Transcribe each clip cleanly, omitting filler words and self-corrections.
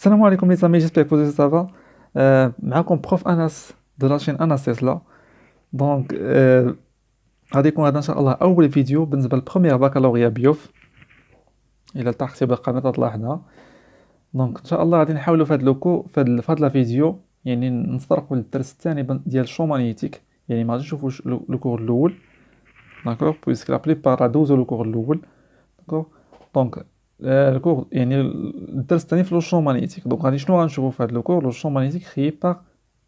Salam alaikum les amis, j'espère que vous allez ça va. معكم prof Anas de la chaîne Anas Tesla. Donc غادي يكون هذا ان شاء الله اول فيديو بالنسبه للبروميير بكالوريا بيوف الى التحقتي بالقناه تلاحظها. دونك ان شاء الله غادي نحاولوا في هذا لوكو في هذا الفيديو يعني نتطرقوا للدرس الثاني ديال الشومانيتيك. يعني ما غاديش نشوفوا لو كور الاول، داكوغ، بويسك لا بليبار دوزو لو كور الاول، داكوغ. دونك الكور يعني الدرس الثاني في لو شون مانيتيك. دونك غادي شنو غنشوفوا في هذا لو كور؟ لو شون مانيتيك خيي باغ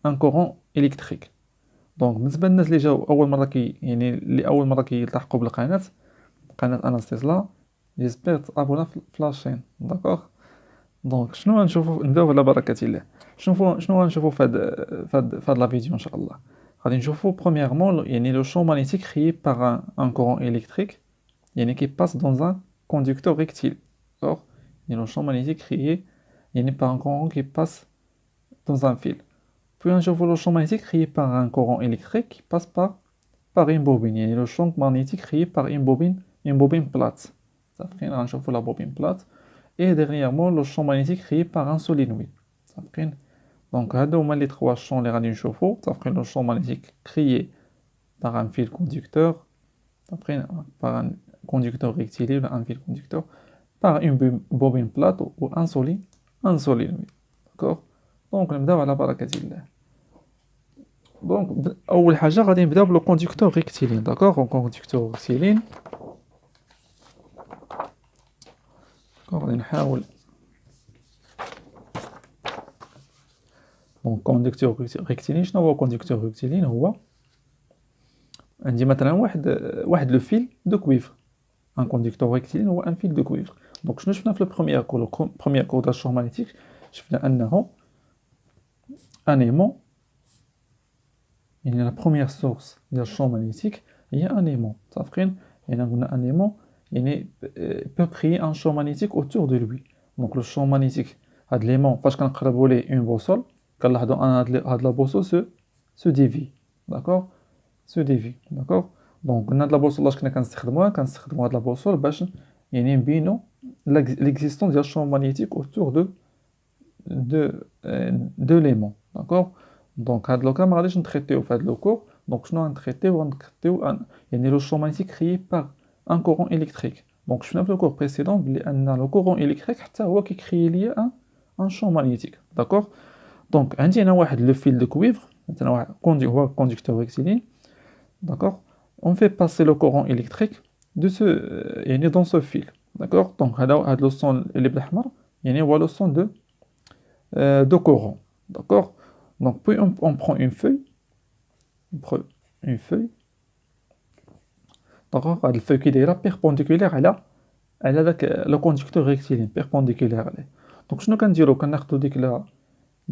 ان كورون الكتريك. دونك بالنسبه للناس اللي جاو اول مره يعني اللي اول مره كيلتحقوا بالقناه، قناه اناس تسلا، جيسبر تابونا في لاشين، داكوغ. دونك شنو غنشوفوا؟ نبداو على بركه الله. شنو غنشوفوا في هاد لا فيديو ان شاء الله؟ غادي نشوفوا برومييرمون يعني لو شون مانيتيك خيي باغ ان كورون الكتريك، يعني qui passe dans un conducteur rectile. D'accord. Et le champ magnétique créé, il n'est pas un courant qui passe dans un fil. Puis un jour, le champ magnétique créé par un courant électrique qui passe par une bobine. Et le champ magnétique créé par une bobine plate. Ça fait un jour la bobine plate. Et dernièrement, le champ magnétique créé par un solénoïde. Ça fait donc, les trois champs, les radios chauffe-eau. Ça fait le champ magnétique créé par un fil conducteur. Après, par un conducteur rectiligne, un fil conducteur, par une bobine plate ou un solenoïde. D'accord. Donc نبداو على بركة الله. دونك أول حاجة غادي نبداو بلو conducteur rectiligne. D'accord. Un conducteur rectiligne. D'accord. غادي نحاول. Donc conducteur rectiligne، شنو هو conducteur rectiligne؟ هو عندي مثلا واحد لو فيل دو كويفر. ان كوندكتور ريكتيلين هو ان فيل دو كويفر. دونك شنو شفنا في البروميير كور ديال الشون مانيتيك؟ شفنا انه ان ايمون، يعني لا بروميير سورس ديال الشون مانيتيك هي ان ايمون. صافقين؟ يعني قلنا ان ايمون يعني بو كريي ان شون مانيتيك اوتور دو لوي. دونك لو شون مانيتيك هاد ليمون فاش كنقربوا ليه اون بوصول كنلاحظوا ان هاد لا بوصول سو ديفي. داكور. سو ديفي. داكور. دونك قلنا هاد لا بوصول لاش كنا كنستخدموها هاد لا بوصول باش يعني نبينو l'existence ديال الشون مانيتيك اوتور دو ليمون. داكور. دونك هاد لو كان ما غاديش نتريتيو في هاد لو كور. دونك شنو غنتريتيو يعني لو شون مانيتيك خيي باغ ان كورون الكتريك. دونك شفنا في لو كور بريسيدون بلي ان لو كورون الكتريك حتى هو كيكري ليا ان شون مانيتيك. داكور. دونك عندي انا واحد لو فيل دو كويفر، مثلا واحد هو كوندكتور ريكتيلين. D'accord. On fait passer le courant électrique de dans ce fil. D'accord. Donc, le son هو le son de courant. D'accord. Donc, puis on prend une feuille. On prend une feuille. D'accord. La feuille qui est perpendiculaire à le conducteur rectiligne, perpendiculaire. Donc, je nous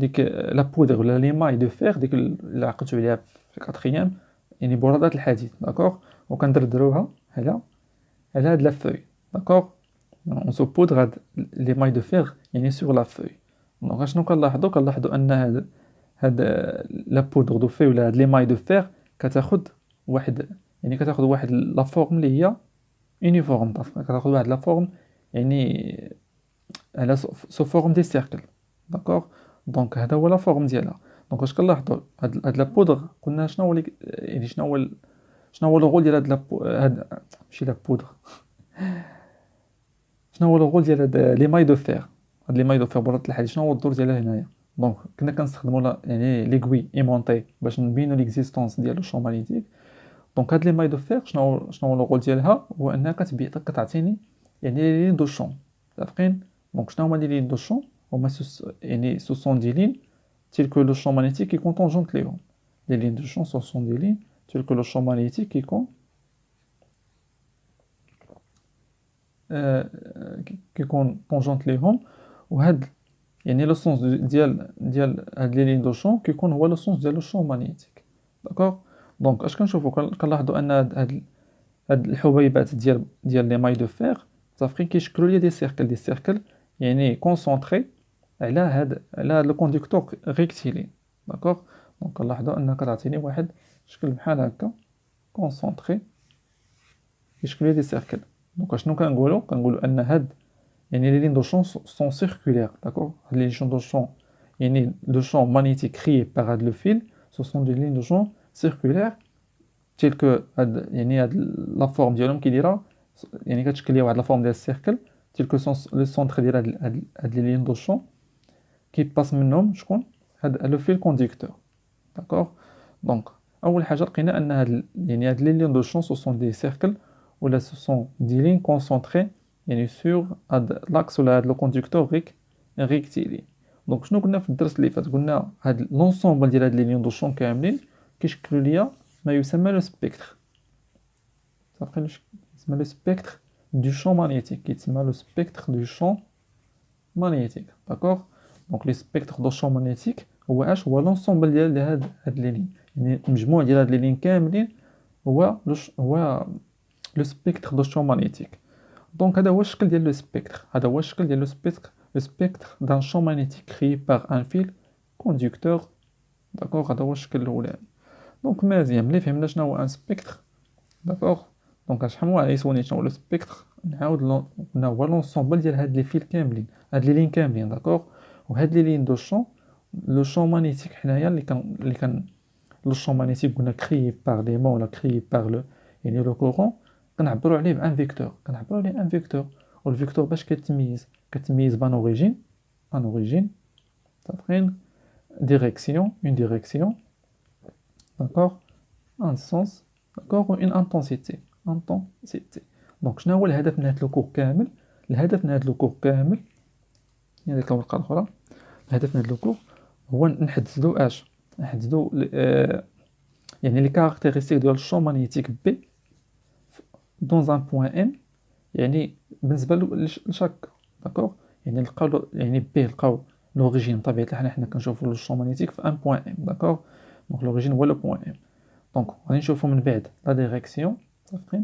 dire la poudre ou l'émail de fer, la quatrième. يعني بورادات الحديد. داكوغ. وكندردروها على هاد لا فوي. داكوغ. اون سو بودر هاد لي ماي دو فيغ يعني سور لا فوي. دونك شنو كنلاحظوا ان هاد لا بودر دو فوي ولا هاد لي ماي دو فيغ كتاخد واحد لا فورم اللي هي يونيفورم. كتاخد واحد لا فورم يعني على سو فورم دي سيركل. داكوغ. دونك هذا هو لا فورم ديالها. دونك واش كنلاحظوا هاد لا بودر قلنا شنو هو يعني شنو هو الرول ديال هاد ماشي لا بودر شنو هو الرول ديال هاد لي ماي دو فير. هاد لي ماي دو فير برات الحديد شنو هو الدور ديالها هنايا؟ دونك كنا كنستخدموا يعني ليغوي ايمونطي باش نبينوا ليكزيستونس ديال الشون ماغنيتيك. دونك هاد لي ماي دو فير شنو هو الرول ديالها؟ هو انها كتعطيني يعني لي لين دو شون. متفقين؟ دونك شنو هما لي لين دو شون؟ هما يعني سو سون دي لين tels que le champ magnétique qui contingente les ondes. Les lignes de champ sont des lignes telles que le champ magnétique qui contingente les ondes. وهاد يعني le sens ديال هاد les lignes de champ كيكون هو le sens ديال le champ magnétique. d'accord. دونك اش كنشوفوا كنلاحظوا ان هاد الحبيبات ديال لي ماي دو فير صافي كيشكلوا لي دي سيركل يعني كونسونطري على لو كوندكتور ريكتيلين. داكوغ. دونك كنلاحظوا ان كتعطيني واحد شكل بحال هكا كونسونطري كيشكل لي دي سيركل. دونك شنو كنقولوا ان يعني les lignes de champ sont circulaires, d'accord? Les lignes de champ, يعني le champ magnétique créé par le fil, ce sont des lignes de champ circulaires telles que يعني la forme ديالهم كي دايره يعني كتشكل ليا واحد لا فورم ديال السيركل تيل كو لو سونتر ديال هاد لي لين دو شون كي باس منهم شكون هاد لو فيل كونديكتور داكوغ دونك اول حاجه لقينا ان يعني هاد لي لين دو شون سو سون دي سيركل ولا سو سون دي لين كونسونطري يعني سور هاد لاكس ولا هاد لو كونديكتور ريكتيلي دونك شنو قلنا في الدرس اللي فات قلنا هاد لونسومبل ديال هاد لي لين دو شون كاملين كيشكلوا ليا ما يسمى لو سبيكتر صافي يسمى لو سبيكتر du champ magnétique qui est le spectre du champ magnétique d'accord donc le spectre du champ magnétique هو l'ensemble ديال هاد لي لين يعني المجموع ديال هاد لي لين كاملين هو le spectre du champ magnétique donc هذا هو الشكل ديال لو سبيكتر هذا هو الشكل ديال le spectre d'un champ magnétique créé par un fil conducteur d'accord هذا هو الشكل الاولاني دونك مزيان ملي فهمنا شنو هو ان سبيكتر داكوغ دونك شحال من واحد يسولني شنو هو لو سبيكتر نعاود قلنا هو لونسومبل ديال هاد لي فيل كاملين هاد لي لين كاملين داكوغ وهاد لي لين دو شون لو شون مانيتيك حنايا اللي كان لو شون مانيتيك قلنا كريي باغ لي مون ولا كريي باغ لو يعني لو كورون كنعبروا عليه بان فيكتور ان فيكتور والفيكتور باش كتميز بان اوريجين صافين ديريكسيون اون ديريكسيون داكوغ ان سونس داكوغ و اون انتنسيتي دونك شنو هو الهدف من هذا الكور كامل الهدف من هذا الكور كامل يعني ديك الورقه الاخرى الهدف من هذا الكور هو نحددوا نحددوا يعني لي كاركتيرستيك ديال الشون مانيتيك بي دون ان بوين ام يعني بالنسبه لشاك داكوغ يعني لقاو يعني بي لقاو لوريجين بطبيعه الحال حنا كنشوفوا الشون مانيتيك في ان بوين ام داكوغ دونك لوريجين هو لو بوين ام دونك غادي نشوفوا من بعد لا ديريكسيون صافي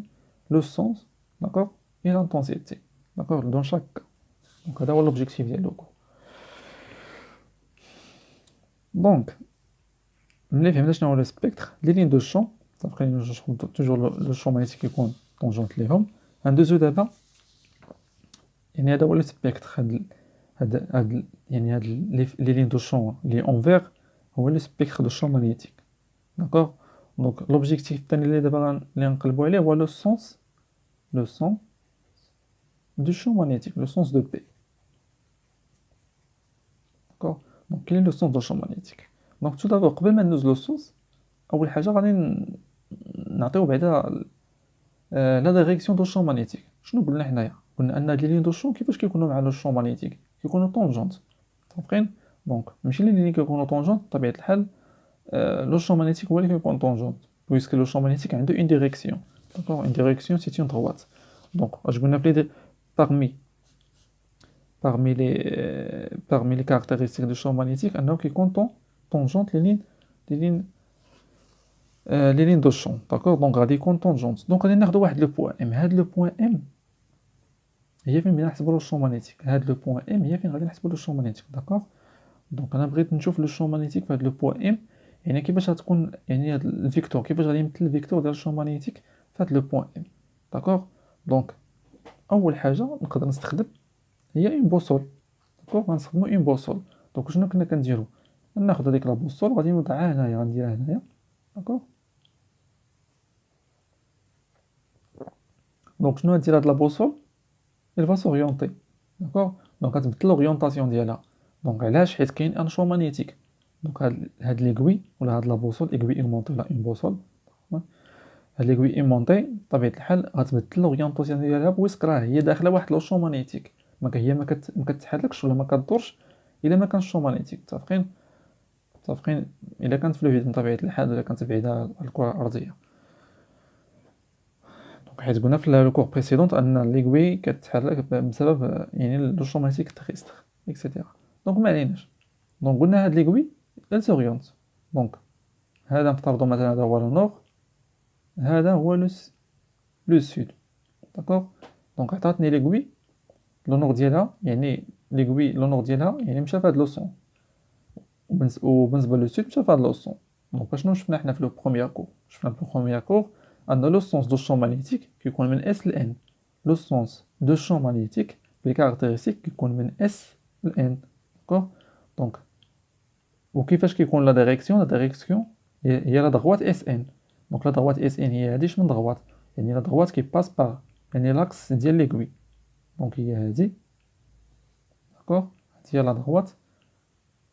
le sens, d'accord, et l'intensité, d'accord, dans chaque cas. Donc, c'est l'objectif de l'eau. Donc, nous avons le spectre, les lignes de champ, après, toujours le champ magnétique qui est tangente les hommes. Un deuxième d'abord, il y a le spectre, les lignes de champ, les envers, ou le spectre de champ magnétique, d'accord. Donc, l'objectif c'est le sens du champ magnétique, le sens de P. D'accord. Donc, quel est le sens du champ magnétique? Donc, tout d'abord, قبل ما ندوز le sens, أول حاجة غادي نعطيو بعدا la direction du champ magnétique. شنو قلنا حنايا؟ قلنا أن لي لين دو شون كيفاش كيكونوا مع لو champ magnétique؟ كيكونوا طونجونت. فهمتين؟ دونك ماشي لي لين كيكونوا طونجونت بطبيعة الحال لو champ magnétique هو اللي كيكون طونجونت puisque le champ magnétique عنده une direction. D'accord, une direction c'est une droite. Donc, je vais appeler parmi les caractéristiques du champ magnétique, un qui compte tangente les lignes de champ. D'accord, donc غادي يكون tangente. Donc غادي ناخذ واحد لو بوين ام. هاد لو بوين ام هي فين غادي نحسبوا لو champ magnétique. هاد لو بوين ام هي فين غادي نحسبوا لو champ magnétique. D'accord. Donc انا بغيت نشوف لو champ magnétique في هاد لو بوين ام يعني كيفاش غتكون يعني هاد الفيكتور كيفاش غادي يمثل الفيكتور ديال الشون مانيتيك في هاد لو بوين ام داكوغ دونك اول حاجه نقدر نستخدم هي اون بوصول داكوغ غنستخدمو اون بوصول دونك شنو كنا كنديرو ناخذ هذيك لا بوصول غادي نوضعها هنايا غنديرها هنايا داكوغ دونك شنو غدير هاد لا بوصول il va s'orienter داكوغ دونك غتبدل لوريونطاسيون ديالها دونك علاش حيت كاين ان شون مانيتيك دونك هاد ليغوي ولا هاد لا بوصول ايغوي ايمونتي ولا اون بوصول هاد ليغوي ايمونتي بطبيعه الحال غتبدل لوريونطاسيون ديالها بويسك راه هي داخله واحد لو شون مانيتيك هي ما كتحركش ولا ما كدورش الا ما كانش شون مانيتيك متفقين الا كانت فلويد بطبيعه الحال ولا كانت بعيده على الكره الارضيه دونك حيت قلنا في الكور بريسيدونت ان ليغوي كتحرك بسبب يعني لو شون مانيتيك تريستر اكسيتيرا دونك ما عليناش دونك قلنا هاد ليغوي elle s'oriente دونك هذا نفترضوا مثلا هذا هو لو نور هذا هو لو سود داكوغ دونك عطاتني ليغوي لو نور ديالها يعني ليغوي لو نور ديالها يعني مشى في هاد لو سون وبالنسبه لو سود مشى في هاد لو سون دونك شنو شفنا حنا في لو بروميير كور شفنا في لو بروميير كور ان لو سونس دو شون مانيتيك كيكون من اس ل ان لو سونس دو شون مانيتيك بلي كاركتيرستيك كيكون من اس ل ان داكوغ. دونك وكيفاش كيكون لا ديريكسيون هي لا دغوات اس ان. دونك لا دغوات اس ان هي هادي من دغوات، يعني لا دغوات كي باس باغ يعني لاكس ديال ليكوي. دونك هي هادي داكوغ، هادي هي لا دغوات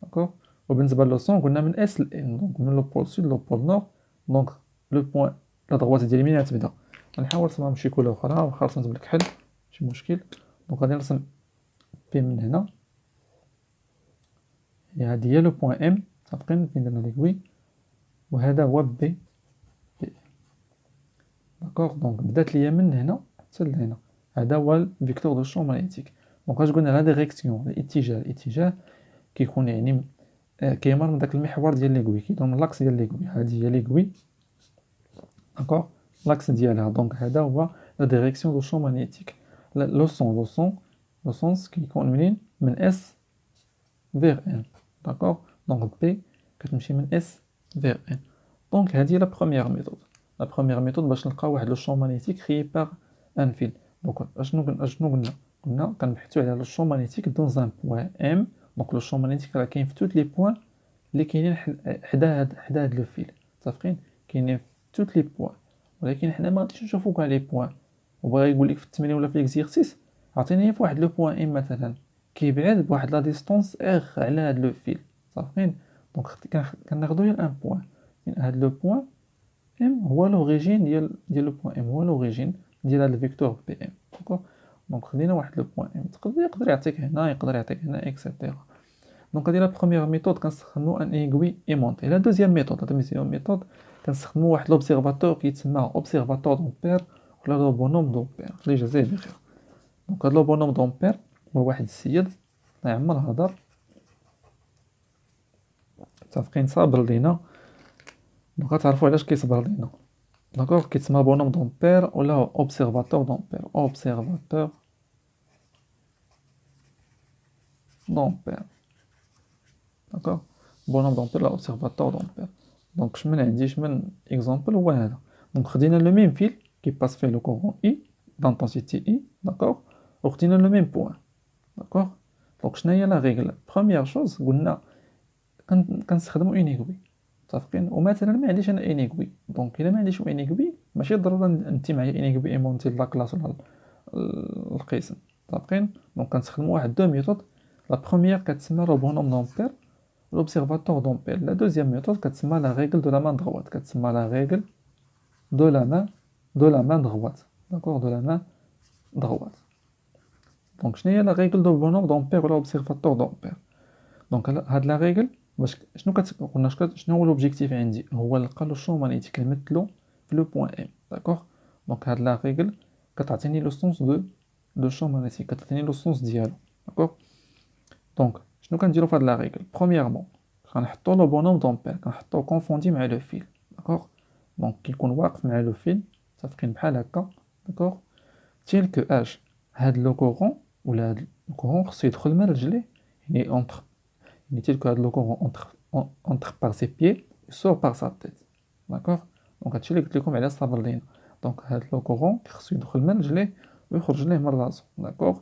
داكوغ. وبالنسبه لو سون قلنا من اس ل ان، دونك من لو بول سود لو بول نور. دونك لو بوين لا دغوات ديالي منين تبدا، غنحاول نرسمها بشي كولور اخرى واخا رسمت بالكحل ماشي مشكل. دونك غادي نرسم بي من هنا، هادي هي لو بوين ام متفقين فين درنا ليكوي، وهذا هو بي داكوغ. دونك بدات ليا من هنا حتى لهنا، هذا هو الفيكتور دو شون ماغنيتيك. دونك اش قلنا لا ديريكسيون الاتجاه كيكون يعني كيمر من داك المحور ديال ليكوي، كيدور من لاكس ديال ليكوي. هذه هي ليكوي داكوغ، لاكس ديالها. دونك هذا هو لا ديريكسيون دو شون ماغنيتيك. لو سونس كيكون منين من اس فيغ ان داكوغ. دونك بي كتمشي من اس فيغ ان. دونك هذه لا بروميير ميثود. لا بروميير ميثود باش نلقاو واحد لو شون ماغنيتيك خيي باغ ان فيل. دونك اشنو قلنا كنبحثوا على لو شون ماغنيتيك دون ان بوين ام. دونك لو شون ماغنيتيك راه كاين في توت لي بوين اللي كاينين حدا هاد لو فيل، متفقين كاينين في توت لي بوين. ولكن حنا ما غاديش نشوفو كاع لي بوين، وبغا يقول لك في التمرين ولا في ليكزيرسيس عطيني في واحد لو بوين ام مثلا كيبعد بواحد لا ديستونس ار على هاد لو فيل، متفقين. دونك كناخدو غير ان بوين، هاد لو بوين ام هو لوريجين ديال لو بوين ام، هو لوريجين ديال هاد الفيكتور بي ام داكوغ. دونك خدينا واحد لو بوين ام، يقدر يعطيك هنا، يقدر يعطيك هنا اكسيتيرا. دونك هادي لا بروميير ميثود كنستخدمو ان ايغوي ايمونتي. لا دوزيام ميثود كنستخدمو واحد لوبسيرفاتور كيتسمى اوبسيرفاتور دومبير ولا لو بونوم دومبير اللي يجازيه بخير. دونك هاد لو بونوم دومبير هو واحد السيد الله يعمر هضر، متفقين صابر لينا. دونك غتعرفوا علاش كيصبر لينا داكوغ. كيتسمى بونوم دومبير ولا اوبسيرفاتور دومبير. اوبسيرفاتور دومبير داكوغ. بونوم دومبير ولا اوبسيرفاتور دومبير. دونك شمن اكزامبل هو هذا. دونك خدينا لو ميم فيل كي باس فيه لو كورون اي دانتونسيتي اي داكوغ، وخدينا لو ميم بوين داكوغ. دونك شناهي لا ريغل؟ بروميير شوز قلنا كنستخدمو اينيغوي، متفقين. ومثلا ما عنديش انا اينيغوي، دونك الا ما عنديش اينيغوي ماشي ضروري نتي معايا اينيغوي ايمونتي لا كلاس ولا القسم، متفقين. دونك كنستخدمو واحد دو ميثود. لا بروميير كتسمى لو بونوم دومبير l'observateur d'ampère. La deuxième méthode كتسمى la règle de la main droite. كتسمى la règle de la main droite. D'accord, de la main droite. Donc شنو هي la règle do bonhomme d'ampère ولا observateur d'ampère. Donc هاد la règle باش شنو قلنا شنو هو l'objectif عندي؟ هو نلقى لو شون ماغنيتيك اللي نمثلو في لو بوين ام داكوغ. دونك هاد la règle كتعطيني لو سونس دو شون ماغنيتيك، كتعطيني لو سونس ديالو داكوغ. دونك شنو كنديرو في هاد لا ريغل؟ برومييرمون كنحطو لو بونوم دومبير كنحطو كونفوندي مع لو فيل داكوغ. دونك كيكون واقف مع لو فيل متفقين بحال هكا داكوغ. تيل كو اش هاد لو كورون ولا هاد لو كورون خصو يدخل من رجليه، يعني اونتر، يعني تيل كو هاد لو كورون اونتر بار سي بيي سور بار سا تيت داكوغ. دونك هادشي اللي قلت لكم على صابر لينا. دونك هاد لو كورون خصو يدخل من رجليه ويخرج ليه من راسو داكوغ.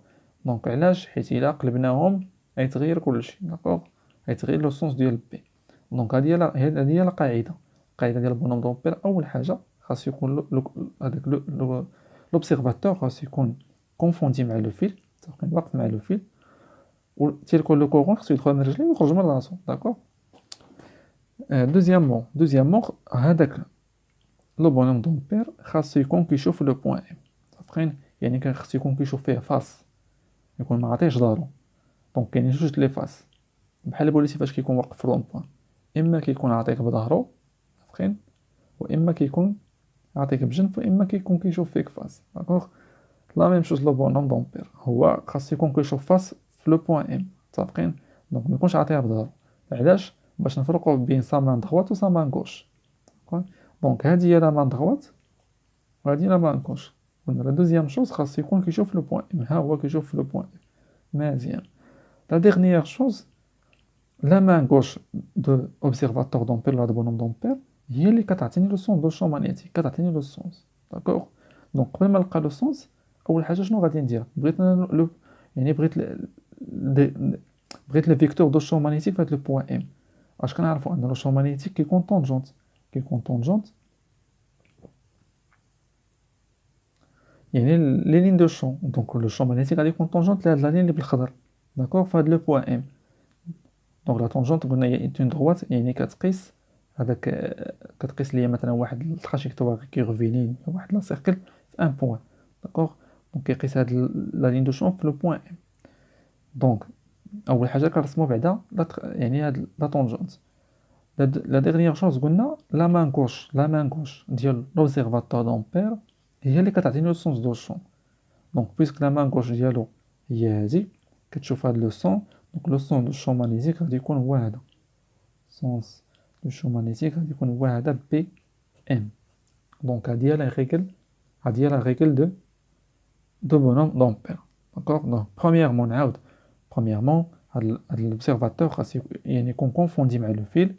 دونك علاش؟ حيت الا قلبناهم غيتغير كلشي داكوغ، غيتغير لو سونس ديال بي. دونك هادي هي القاعده ديال البونوم دومبير. اول حاجه خاص يكون هذاك لوبسيرفاتور خاص يكون كونفوندي مع لو فيل، تقريبا واقف مع لو فيل، و تيلكو لو كورون خاصو يدخل من رجليه ويخرج من راسو داكوغ. دوزيامون هذاك لو بونوم دومبير خاص يكون كيشوف لو بوين ام، تقريبا يعني كان خاص يكون كيشوف فيه فاس، يكون ما عطيهش دارو. دونك كاينين جوج لي فاس بحال بوليسي فاش كيكون واقف في لون بوين، اما كيكون عاطيك بظهرو فاين، واما كيكون عاطيك بجنب، واما كيكون كيشوف فيك فاس داكوغ. لا ميم شوز لو بونوم دومبير هو خاص يكون كيشوف فاس في لو بوين ام، متفقين. دونك ما يكونش عاطيها بظهرو. علاش؟ باش نفرقوا بين سا مان دغوات و سا مان غوش. دونك هذه هي لا مان دغوات وهذه لا مان غوش. قلنا لا دوزيام شوز خاص يكون كيشوف لو بوين ام، ها هو كيشوف لو بوين ام مزيان. La dernière chose, la main gauche de l'observateur d'ampère, la bonhomme d'ampère, هي اللي كتعطيني لو سون دو شون ماغنيتيك، كتعطيني لو سونس داكوغ. دونك قبل ما نلقى لو سونس اول حاجه شنو غادي ندير؟ بغيت انا يعني بغيت le vecteur de champ magnétique va être le point M. اش كنعرفوا ان le champ magnétique كيكون tangente يعني les lignes de champ. Donc le champ magnétique غادي يكون tangente لهاد la ligne اللي بالخضر. D'accord, فهاد le point M. Donc la tangente قلنا هي une droite يعني كتقيس هذاك كتقيس ليا مثلا واحد التراجيكتوار كيغفيلين واحد لا سيركل في ان بوين. داكوغ دونك كيقيس هاد لا لين دو شون في لو بوين ام. دونك اول حاجه كنرسمو بعدا يعني هاد لا طونجونت. لا ديرنيير شوز قلنا لا مان غوش ديال لوبزيرفاتور دامبير هي اللي كتعطيني لو سونس دو شون. دونك بويسك لا مان غوش ديالو هي هادي كتشوف هاد لو سون. دونك لو سون دو شون مانيزيك غادي يكون هو هذا سونس le champ magnétique غادي يكون هو هذا بي ام. دونك هادي هي لا ريغل دو بونوم دامبير. داكوغ دونك premièrement هاد l'observateur خاص يعني يكون كونفوندي مع لو فيل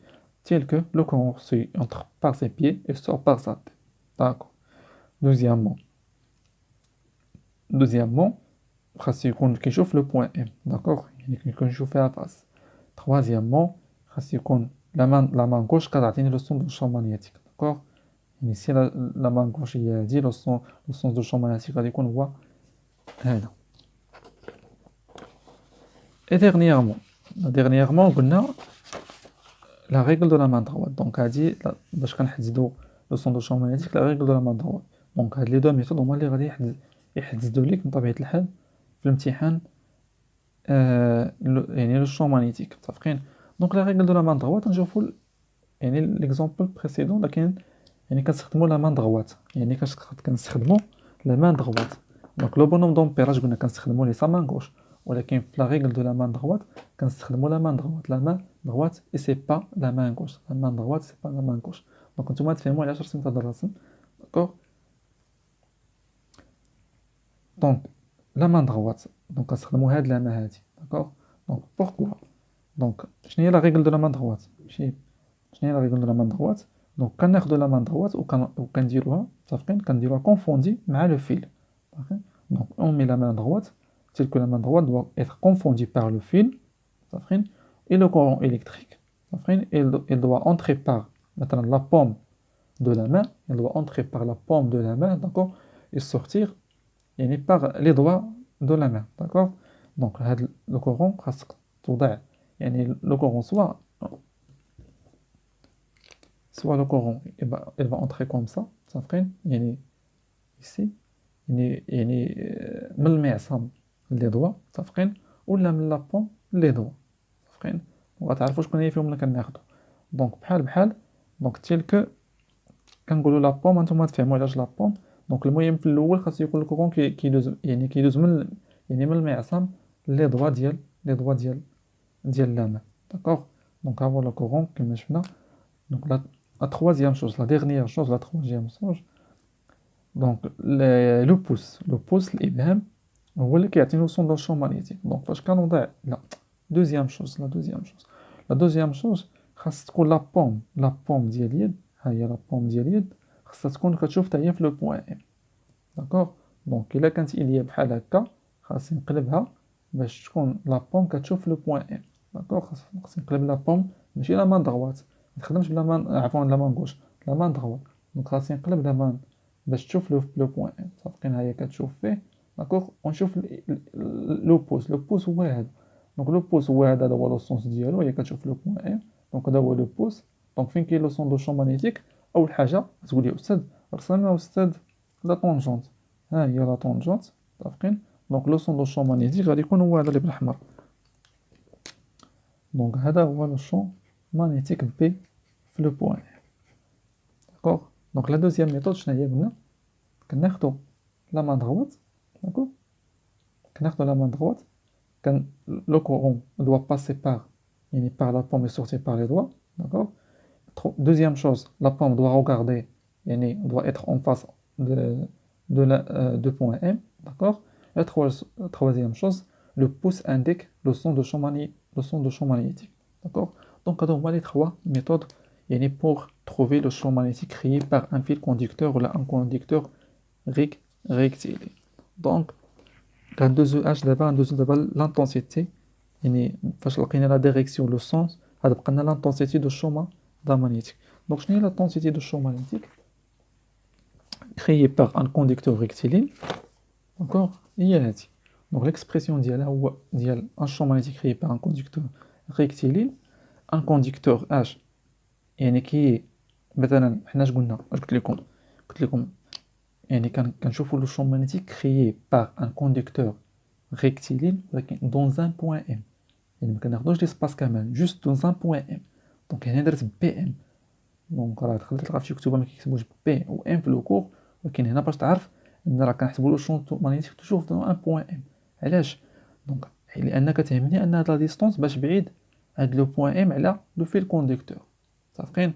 tel que le courant entre par ses pieds et sort par sa tête. D'accord. Deuxièmement خاص يكون كيشوف لو بوين ام. داكوغ يعني كيكون يشوف فيها فاس. troisièmement خاص يكون la main gauche كتعطيني لو سون دو شون مانياتيك. داكوغ يعني سي لا مان غوش هي هادي لو سون دو شون مانياتيك غادي يكون هو هذا. اي dernièrement قلنا لا ريغل دو لا مان دروات. دونك هادي باش كنحددو لو سون دو شون مانياتيك لا ريغل دو لا مان دروات. دونك هاد لي دو ميثود هما اللي غادي يحددوا لك بطبيعه الحال في الامتحان يعني لو شون مانياتيك. متفقين؟ دونك لا ريغل دو لا مان دروات نشوفوا يعني ليكزامبل بريسيدون لكن يعني كنستخدموا لا مان دروات يعني كنستخدموا لا مان دروات. دونك لو بونوم دومبيراج قلنا كنستخدموا لي سا مان غوش ولكن في لا ريغل دو لا مان دروات كنستخدموا لا مان دروات اي سي با لا مان غوش. لا مان دروات سي با لا مان غوش. دونك نتوما تفهموا علاش رسمت هذا الرسم. داكوغ دونك لا مان دروات دونك كنستخدموا هاد لا مان هادي. داكوغ دونك بوركوا دونك شنو هي لا ريغل دو لا مان دروات شنو هي لا ريغل دو لا مان دروات. دونك كناخذوا لا مان دروات وكنديروها متفقين كنديروها كونفوندي مع لو فيل. دونك اون مي لا مان دروات telle que la main droite doit être confondue par le fil et le courant électrique. Il doit entrer par maintenant la paume de la main, il doit entrer par la paume de la main, d'accord, et sortir par les doigts de la main, d'accord. Donc le courant le courant soit le courant il va entrer comme ça ici من المعصم لي دوا متفقين ولا من لابون لي دوا متفقين وغتعرفوا شكون هي فيهم اللي كناخذوا. دونك بحال دونك تيلك كنقولوا لابون نتوما تفهموا علاش لابون. دونك المهم في الاول خاص يكون الكوكون كيدوز من من المعصم لي دوا ديال لاما. داكوغ دونك ها هو لو كورون كما شفنا. دونك لا troisième chose la dernière chose la troisième chose دونك لو بوس الابهام هو اللي كيعطيني لو دو شون ماغنيتيك. دونك فاش كنوضع لا دوزيام شوز خاص تكون لا بوم ديال اليد. ها هي لا بوم ديال اليد خاصها تكون كتشوف حتى هي في لو بوين ام. داكوغ دونك الا كانت اليد بحال هكا خاص نقلبها باش تكون لا بوم كتشوف في لو بوين ام. داكوغ خاص نقلب لا بوم ماشي لا مان دغوات ما نخدمش بلا مان عفوا لا مان غوش لا مان دغوات. دونك خاص نقلب لا مان باش تشوف لو بوين ام. صافين ها هي كتشوف فيه. داكوغ ونشوف لو بوس هو هذا. دونك لو بوس هو هذا هو لو سونس ديالو هي كتشوف لو بوين ام. دونك هذا هو لو بوس. دونك فين كاين لو سون دو شون ماغنيتيك اول حاجه تقول لي استاذ رسم يا استاذ لا طونجونت. ها هي لا طونجونت متفقين. دونك لو سون دو شون ماغنيتيك غادي يكون هو هذا اللي بالاحمر. دونك هذا هو لو شون ماغنيتيك بي في لو بوين. داكوغ دونك لا دوزيام ميثود شنو هي قلنا كناخذوا لا مان دغوات. داكوغ كناخذوا لا مان دغوات le courant doit passer par la paume et sortir par les doigts. D'accord. Deuxième chose, la paume doit regarder, doit être en face de point M. D'accord. La troisième chose, le pouce indique le son de champ magnétique. D'accord. Donc, on va les trois méthodes pour trouver le champ magnétique créé par un fil conducteur ou un conducteur rectiligne. Donc, غندوزو اش دابا، غندوزو دابا لانتونسيتي، يعني فاش لقينا لا ديريكسيون لو سونس غاد بقى لنا لانتونسيتي دو الشوما دا مagnétique. دونك شنو هي لانتونسيتي دو الشوما magnétique créée par un conducteur rectiligne. داكوغ هي هادي. دونك ليكسبرسيون ديالها هو ديال ان شوم magnétique créé par un conducteur rectiligne. ان كونديكتور اش يعني كي مثلا حنا اش قلنا، اش قلت لكم يعني كنشوفوا لو شوم magnétique créé par un conducteur rectiligne ولكن dans un point M، يعني ما كناخذوش ليسباس كامل، جوست dans un point M. دونك هنا درت بي ام. دونك راه تقدر تلقى في شي كتبه ما كيكتبوش بي و ام في لو كور، ولكن هنا باش تعرف ان راه كنحسبوا لو شون ماغنيتيك توجور dans un point M. علاش؟ دونك لان كتهمني ان هاد لا ديستونس باش بعيد هاد لو بوين ام على لو فيل كوندكتور. صافقين؟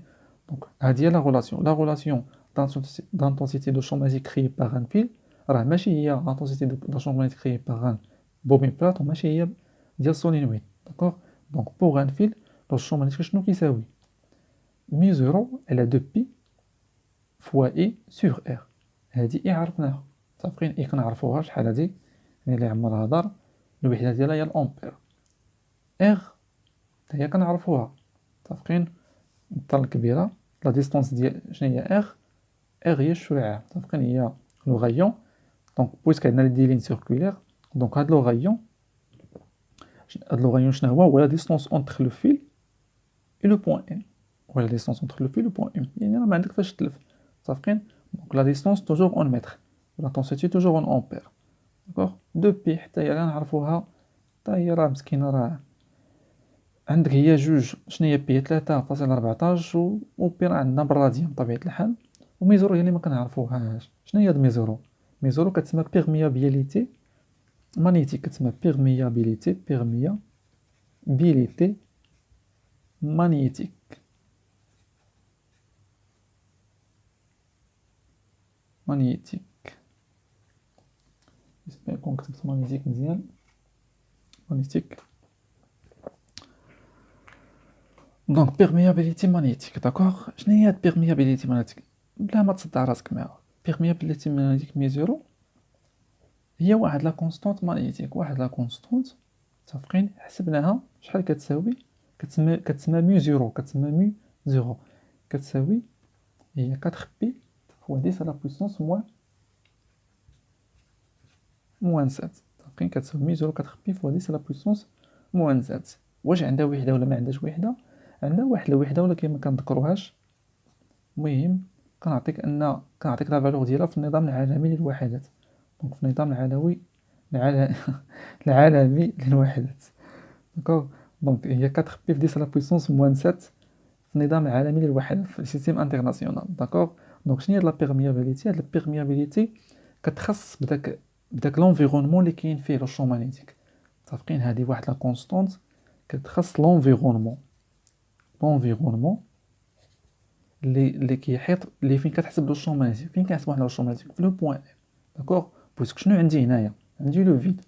دونك هادي هي لا غولاسيون d'intensité de champ magnétique créée par un fil، راه ماشي هي l'intensité de champ magnétique créée par un bobine plate وماشي هي ديال solenoid. داكوغ؟ دونك بوغ ان فيل لو champ magnétique شنو كيساوي؟ مي زيرو على دو بي فوا اي سور ار. هادي اي عرفناها. صافقين؟ اي كنعرفوها شحال هادي، يعني اللي عمرها دار الوحده ديالها هي الامبير. ار هي كنعرفوها. صافقين؟ الطال الكبيره لا ديستونس ديال شنو هي ار؟ ار هي الشعاع. صافقين؟ هي لو غايون. دونك بويسك عندنا دي لين سيركولير، دونك هاد لو غايون شنو هو لا ديستونس اونتر لو فيل اي لو بوين ام، ou la distance entre le fil et le point M. يعني راه ما عندك فاش تلف. صافقين؟ دونك لا ديستونس توجور اون متر، لانتونسيتي توجور اون امبير. داكوغ؟ دو بي حتى هي غنعرفوها، حتى هي راه مسكينه راه عندك هي جوج. شنو هي بي؟ 3.14 و بي راه عندنا بالراديان بطبيعة الحال. و ميزورو هي اللي ما كنعرفوهاش. شنو هي هاد ميزورو؟ ميزورو كتسمى بيرميابيليتي مانيتيك، كتسمى بيرميابيليتي مانيتيك. مانيتيك جيسبر يكون كتبت مانيتيك مزيان. مانيتيك. دونك بيرميابيليتي مانيتيك. داكوغ؟ شنو هي هاد بيرميابيليتي مانيتيك؟ بلا ما تصدع راسك معاها. بيرميابيليتي مانيتيك مي زيرو هي واحد لا كونستانت مانيتيك، واحد لا كونستانت. متفقين؟ حسبناها شحال كتساوي؟ كتسمى مي زيرو، كتسمى مي زيرو كتساوي هي 4 بي فوا 10 على بويسونس موان 7. متفقين؟ كتساوي مي زيرو 4 بي فوا 10 على بويسونس موان 7. واش عندها وحده ولا ما عندهاش وحده؟ عندها واحد الوحده ولكن ما كنذكروهاش. المهم كنعطيك لا فالور ديالها في النظام العالمي للوحدات. دونك في النظام العالمي للوحدات. داكوغ؟ دونك هي 4 بي في 10 على بويسونس موان 7 في النظام العالمي للوحدات، في السيستيم انترناسيونال. داكوغ؟ دونك شنو هي لا بيرميابيليتي؟ هاد البيرميابيليتي كتخص بداك لونفيرونمون اللي كاين فيه لو شون ماغنيتيك. متفقين؟ هذه واحد لا كونستانت كتخص لونفيرونمون اللي كيحيط، اللي فين كتحسب لو شون ماغنيتيك. فين كنحسبوا حنا لو شون ماغنيتيك؟ في لو بوين. داكوغ؟ بويسك شنو عندي هنايا؟ عندي لو فيد.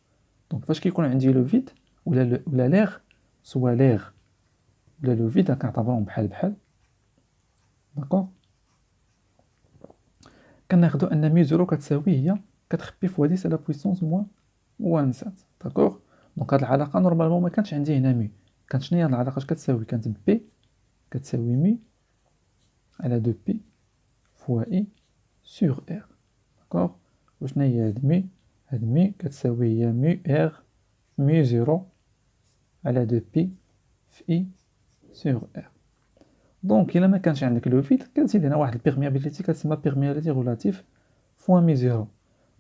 دونك فاش كيكون عندي لو فيد ولا ليغ، سوا ليغ ولا لو فيد كنعتبرهم بحال. داكوغ؟ كناخدو ان مي زيرو كتساوي هي 4 بي فوا 10 على بويسونس موان 7. داكوغ؟ دونك هاد العلاقه نورمالمون ما كانتش عندي هنا مي. كانت شنو هي هاد العلاقه؟ اش كتساوي؟ كانت بي كتساوي مي على 2 بي فوا اي سور ار. داكوغ؟ وشنو هي هاد مي؟ هاد مي كتساوي هي مي ار مي زيرو على 2 بي في اي سور ار. دونك الا ما كانش عندك لو فيد كتزيد هنا واحد البيرميابيليتي كتسمى بيرميابيليتي ريلاتيف فوا مي زيرو.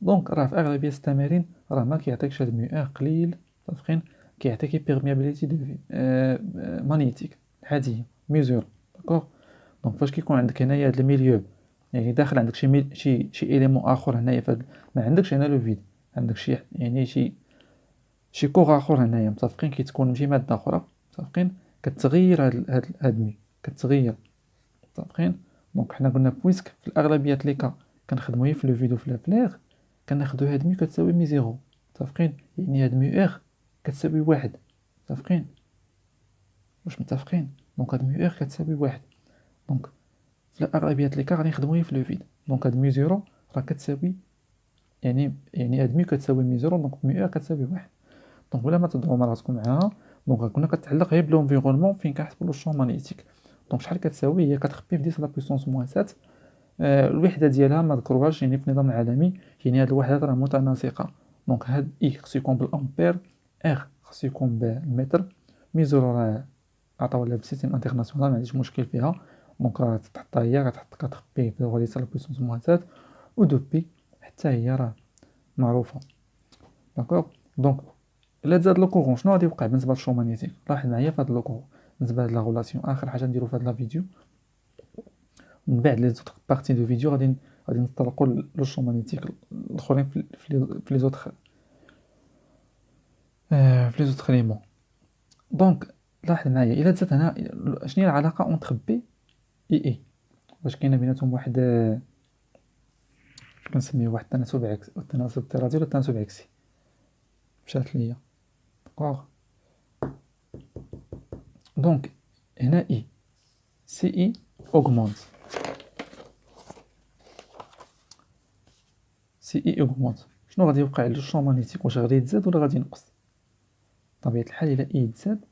دونك راه في اغلبيه التمارين راه ما كيعطيكش هاد مي ار قليل. متفقين؟ كيعطيك بيرميابيليتي دو في مانيتيك عاديه مي زيرو. داكوغ؟ دونك فاش كيكون عندك هنايا هاد الميليو، يعني داخل عندك شي اليمون اخر هنايا ما عندكش هنا لو فيد، عندك شي كور اخر هنايا. متفقين؟ كيتكون شي ماده اخرى. متفقين؟ كتغير هاد مي كتغير. متفقين؟ دونك حنا قلنا بويسك في الاغلبيه لي كا كنخدمو هي في لو فيد وفي لافليغ كناخدو هاد مي كتساوي مي زيرو. متفقين؟ يعني هاد مي ار كتساوي واحد. متفقين؟ واش متفقين؟ دونك هاد مي ار كتساوي واحد. دونك في الاغلبيه لي كا غادي نخدمو هي في لو فيد. دونك هاد مي زيرو راه كتساوي يعني هاد ميو كتساوي مي زيرو، دونك مي ار كتساوي واحد. دونك بلا ما تضرو مع راسكم معاها، دونك غتكون كتعلق غير بلونفيرونمون فين كنحسبو لو الشون مغنيتيك. دونك شحال كتساوي؟ هي كتخبي في 10 لا بويسونس موان 7. الوحده ديالها ما ذكروهاش يعني في النظام العالمي، يعني هاد الوحدات راه متناسقه. دونك هاد اي خصو يكون بالامبير، ار خصو يكون بالمتر، ميزور راه عطاوها بالسيستيم انترناسيونال ما عنديش مشكل فيها. دونك راه تحطها هي كتخبي في 10 لا بويسونس موان 7، و دو بي حتى هي راه معروفه. داكوغ. دونك الا تزاد لو كورون شنو غادي يوقع بالنسبه للشو ماغنيتيك؟ لاحظ معايا في هاد لو كورون بالنسبه لهاد لا غولاسيون. اخر حاجه نديرو في هاد لا فيديو، من بعد لي زوطخ بارتي دو فيديو غادي نطرقوا لو شو ماغنيتيك الاخرين في لي زوطخ في لي زوطخ ليمون. دونك لاحظ معايا الا تزاد هنا شنو هي العلاقه اونتر بي اي واش كاينه بيناتهم واحد كنسميوه واحد التناسب عكسي، التناسب الطردي ولا التناسب عكسي؟ مشات ليا. داكوغ. دونك هنا اي سي اي اوغمونت، سي اي اوغمونت، شنو غادي يوقع لو الشون ماغنيتيك؟ واش غادي يتزاد ولا غادي ينقص؟ بطبيعة الحال الا اي تزاد،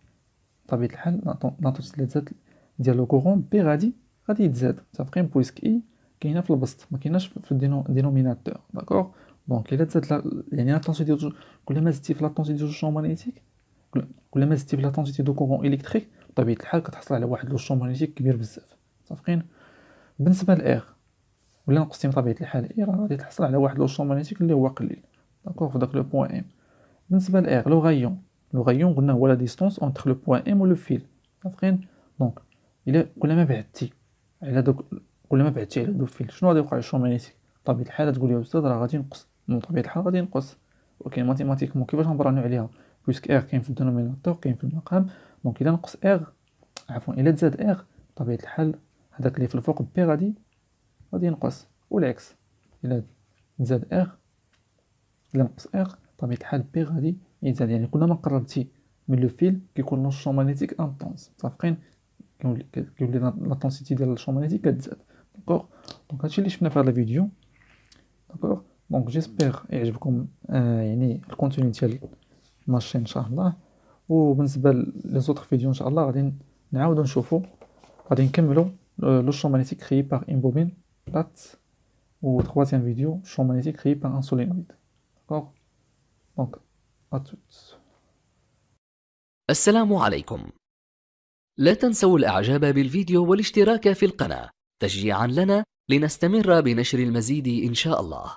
بطبيعة الحال لاطونس اللي تزاد ديال لو كورون بي غادي يتزاد، متفقين؟ بويسك اي كاينه في البسط ما كايناش في الدينوميناتور. داكوغ. دونك الا تزاد يعني لاطونسي ديال كل ما زدتي في لاطونسي ديال الشون ماغنيتيك، كل ما زدتي في لاطونسيتي دو كورون الكتريك بطبيعة الحال كتحصل على واحد لو شون ماغنيتيك كبير بزاف. متفقين؟ بالنسبه لاغ ولا نقصتي بطبيعة الحال اي راه غادي تحصل على واحد لو شون ماغنيتيك اللي هو قليل. داكوغ. في داك لو بوين ام. بالنسبه لاغ لو غايون قلنا هو لا ديستونس اونتر لو بوين ام و لو فيل. متفقين؟ دونك الا كل ما بعدتي على دو فيل شنو غادي يوقع للشون ماغنيتيك؟ بطبيعة الحال تقول يا استاذ راه غادي ينقص، بطبيعة الحال غادي ينقص، ولكن ماتيماتيكمون كيفاش نبرهنو عليها؟ بويسك ار كاين في الدينوميناتور كاين في المقام. دونك الا نقص ار، عفوا الا تزاد ار بطبيعة الحال هذاك اللي في الفوق بي غادي ينقص، والعكس الا تزاد ار الا نقص ار بطبيعة الحال بي غادي يزاد. يعني كلما قربتي من لو فيل كيكون لو شون ماغنيتيك انطونس. متفقين؟ كيولي لاتونسيتي ديال الشون ماغنيتيك كتزاد. داكوغ. دونك هادشي اللي شفنا في هذا الفيديو. داكوغ. دونك جيسبر يعجبكم يعني الكونتوني ديال ماشين ان شاء الله. وبالنسبه لي زوطخ فيديو ان شاء الله غادي نعاودو نشوفو، غادي نكملو لو شون ماغنيتيك créé par une bobine plate، و troisième vidéo champ magnétique créé par un solénoïde. D'accord. Donc à toutes. السلام عليكم. لا تنسوا الإعجاب بالفيديو والاشتراك في القناة تشجيعا لنا لنستمر بنشر المزيد إن شاء الله.